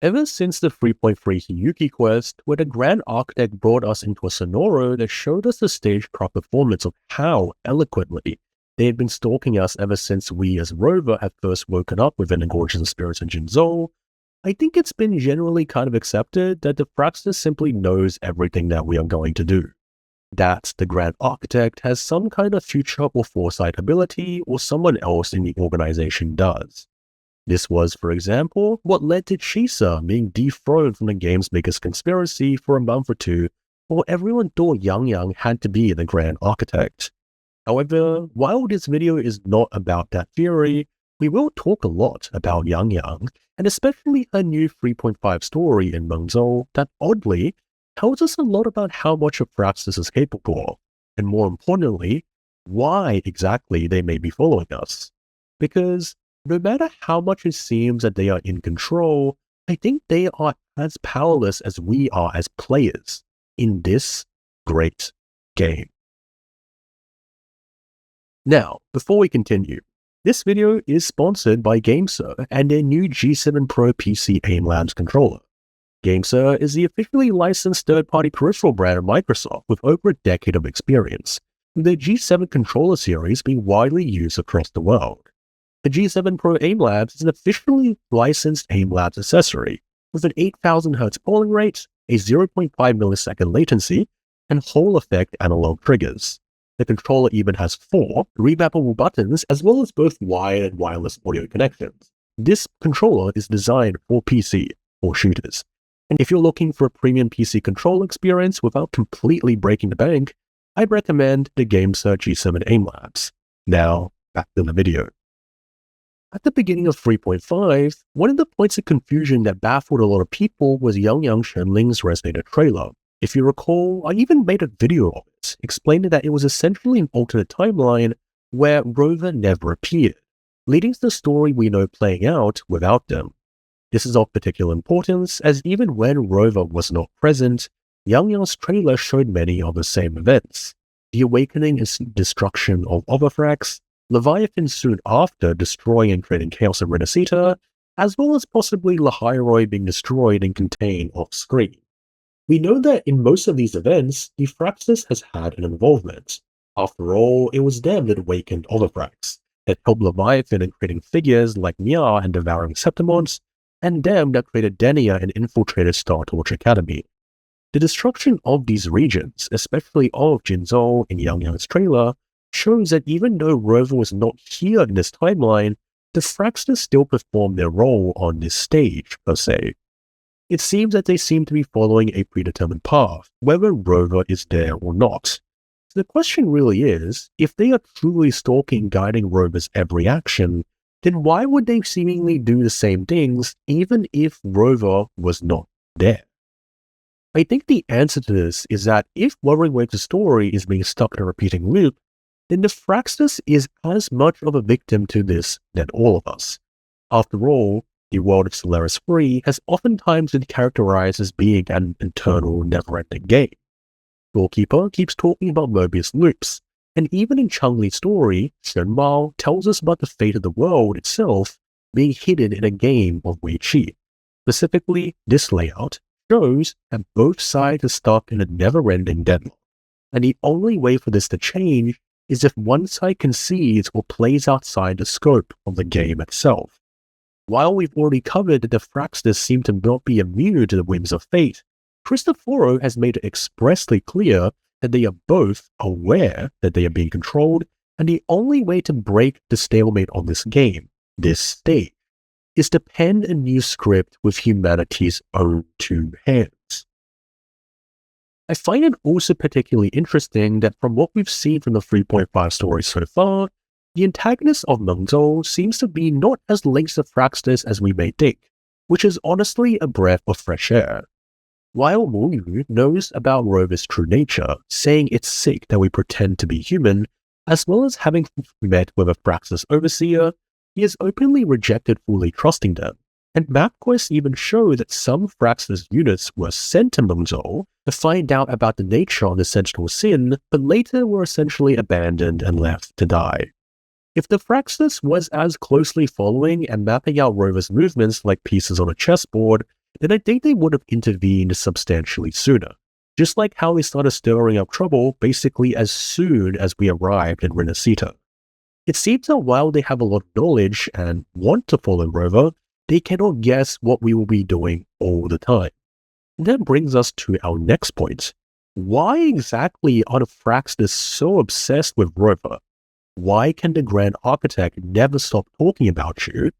Ever since the 3.3 Hiyuki quest, where the Grand Architect brought us into a scenario that showed us the stagecraft performance of how eloquently they had been stalking us ever since we as Rover had first woken up within the Gorgeous Spirits in Mengzhou, I think it's been generally kind of accepted that the Fractsidus simply knows everything that we are going to do. That the Grand Architect has some kind of future or foresight ability, or someone else in the organization does. This was, for example, what led to GameSir being dethroned from the game's biggest conspiracy for a month or two, while everyone thought Yang had to be the Grand Architect. However, while this video is not about that theory, we will talk a lot about Yang, and especially her new 3.5 story in Mengzhou that oddly tells us a lot about how much a Fractsidus is capable of, and more importantly, why exactly they may be following us. Because no matter how much it seems that they are in control, I think they are as powerless as we are as players in this great game. Now, before we continue, this video is sponsored by GameSir and their new G7 Pro PC Aim Labs controller. GameSir is the officially licensed third-party peripheral brand of Microsoft with over a decade of experience, with their G7 controller series being widely used across the world. The G7 Pro Aim Labs is an officially licensed Aim Labs accessory with an 8000 Hz polling rate, a 0.5 millisecond latency, and Hall effect analog triggers. The controller even has 4 remappable buttons as well as both wired and wireless audio connections. This controller is designed for PC or shooters. And if you're looking for a premium PC controller experience without completely breaking the bank, I'd recommend the GameSir G7 Aim Labs. Now, back to the video. At the beginning of 3.5, one of the points of confusion that baffled a lot of people was Yang Shenling's Resonator trailer. If you recall, I even made a video of it, explaining that it was essentially an alternate timeline where Rover never appeared, leading to the story we know playing out without them. This is of particular importance, as even when Rover was not present, Yang's trailer showed many of the same events. The awakening and destruction of Overthrax, Leviathan soon after destroying and creating Chaos in Renacita, as well as possibly Lahairoi being destroyed and contained off-screen. We know that in most of these events, the Fractsidus has had an involvement. After all, it was them that awakened Overthrax, that helped Leviathan in creating figures like Nya and devouring Septimons, and them that created Denia and infiltrated Star Torch Academy. The destruction of these regions, especially of Jinzhou in Yang's trailer, shows that even though Rover was not here in this timeline, the Fractsidus still performed their role on this stage, per se. It seems that they seem to be following a predetermined path, whether Rover is there or not. So the question really is, if they are truly stalking guiding Rover's every action, then why would they seemingly do the same things even if Rover was not there? I think the answer to this is that if Wuthering Waves' story is being stuck in a repeating loop, then the Fractsidus is as much of a victim to this than all of us. After all, the world of Solaris 3 has oftentimes been characterized as being an eternal, never-ending game. Doorkeeper keeps talking about Mobius loops, and even in Chun-Li's story, Shenmao tells us about the fate of the world itself being hidden in a game of Wei Qi. Specifically, this layout shows that both sides are stuck in a never-ending deadlock, and the only way for this to change is if one side concedes or plays outside the scope of the game itself. While we've already covered that the Fractsidus seem to not be immune to the whims of fate, Cristoforo has made it expressly clear that they are both aware that they are being controlled, and the only way to break the stalemate of this game, this stage, is to pen a new script with humanity's own 2 hands. I find it also particularly interesting that from what we've seen from the 3.5 story so far, the antagonist of Mengzhou seems to be not as linked to Fractsidus as we may think, which is honestly a breath of fresh air. While Wu knows about Rover's true nature, saying it's sick that we pretend to be human, as well as having met with a Fractsidus overseer, he has openly rejected fully trusting them. And MapQuest even show that some Fractsidus units were sent to Mengzhou to find out about the nature of the Sentinel Sin, but later were essentially abandoned and left to die. If the Fractsidus was as closely following and mapping out Rover's movements like pieces on a chessboard, then I think they would have intervened substantially sooner. Just like how they started stirring up trouble basically as soon as we arrived in Renacita. It seems that while they have a lot of knowledge and want to follow Rover, they cannot guess what we will be doing all the time. And that brings us to our next point. Why exactly are the Fractsidus so obsessed with Rover? Why can the Grand Architect never stop talking about you?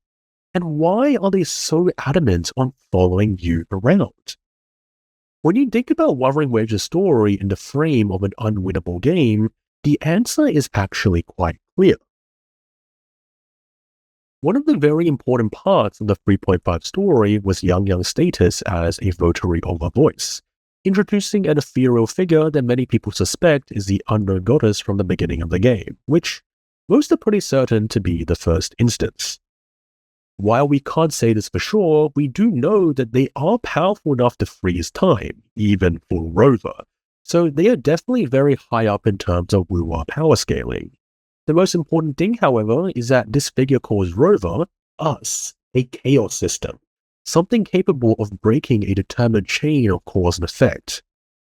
And why are they so adamant on following you around? When you think about Wuthering Waves' story in the frame of an unwinnable game, the answer is actually quite clear. One of the very important parts of the 3.5 story was Yang status as a votary of a voice, introducing an ethereal figure that many people suspect is the unknown goddess from the beginning of the game, which most are pretty certain to be the first instance. While we can't say this for sure, we do know that they are powerful enough to freeze time, even for Rover, so they are definitely very high up in terms of wuwa power scaling. The most important thing, however, is that this figure calls Rover, us, a chaos system, something capable of breaking a determined chain of cause and effect.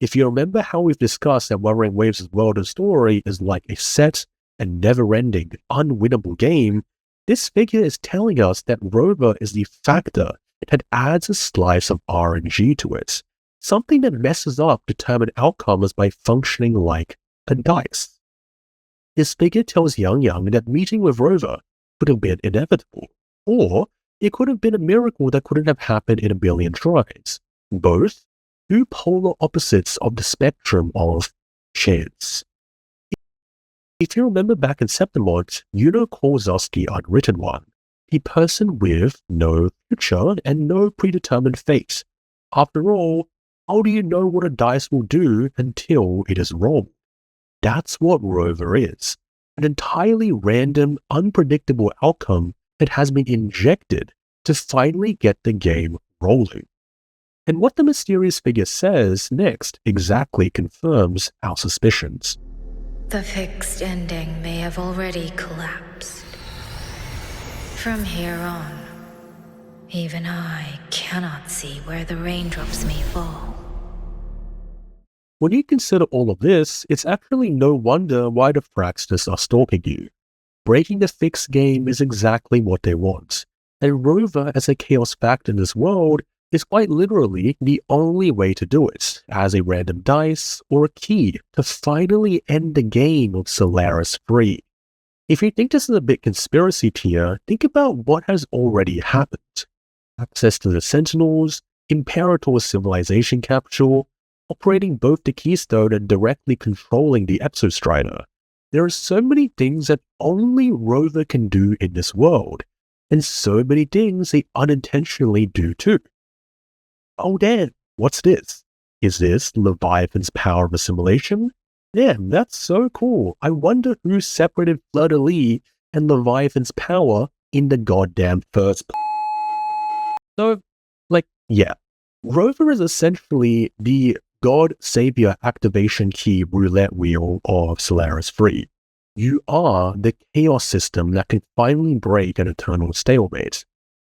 If you remember how we've discussed that Wuthering Waves' world and story is like a set and never-ending, unwinnable game, this figure is telling us that Rover is the factor that adds a slice of RNG to it, something that messes up determined outcomes by functioning like a dice. This figure tells Yang that meeting with Rover could have been inevitable, or it could have been a miracle that couldn't have happened in a billion tries. Both two polar opposites of the spectrum of chance. If you remember back in Septimont, Yuno calls us the Unwritten One, the person with no future and no predetermined fate. After all, how do you know what a dice will do until it is rolled? That's what Rover is, an entirely random, unpredictable outcome that has been injected to finally get the game rolling. And what the mysterious figure says next exactly confirms our suspicions. The fixed ending may have already collapsed. From here on, even I cannot see where the raindrops may fall. When you consider all of this, it's actually no wonder why the Fractsidus are stalking you. Breaking the fixed game is exactly what they want, and Rover as a chaos factor in this world is quite literally the only way to do it, as a random dice or a key to finally end the game of Solaris free. If you think this is a bit conspiracy tier, think about what has already happened. Access to the Sentinels, Imperator's civilization capsule, operating both the Keystone and directly controlling the Exostrider. There are so many things that only Rover can do in this world, and so many things they unintentionally do too. Oh damn, what's this? Is this Leviathan's power of assimilation? Damn, that's so cool. I wonder who separated Fleur-de-Lis and Leviathan's power in the goddamn first place. So, yeah. Rover is essentially the God-Savior activation key roulette wheel of Solaris Free. You are the chaos system that can finally break an eternal stalemate.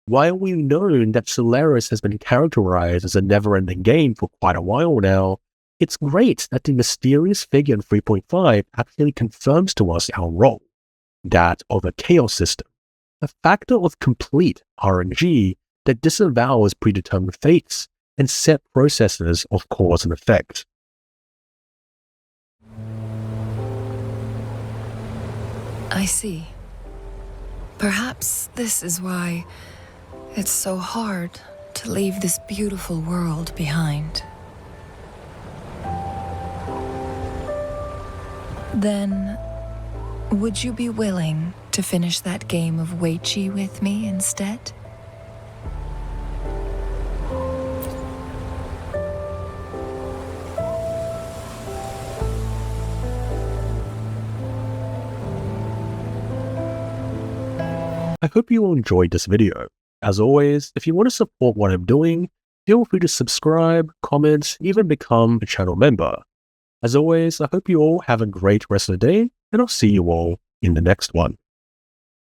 While we've known that Solaris has been characterized as a never-ending game for quite a while now, it's great that the mysterious figure in 3.5 actually confirms to us our role, that of a chaos system, a factor of complete RNG that disavows predetermined fates and set processes of cause and effect. I see. Perhaps this is why it's so hard to leave this beautiful world behind. Then, would you be willing to finish that game of Weiqi with me instead? I hope you all enjoyed this video. As always, if you want to support what I'm doing, feel free to subscribe, comment, even become a channel member. As always, I hope you all have a great rest of the day, and I'll see you all in the next one.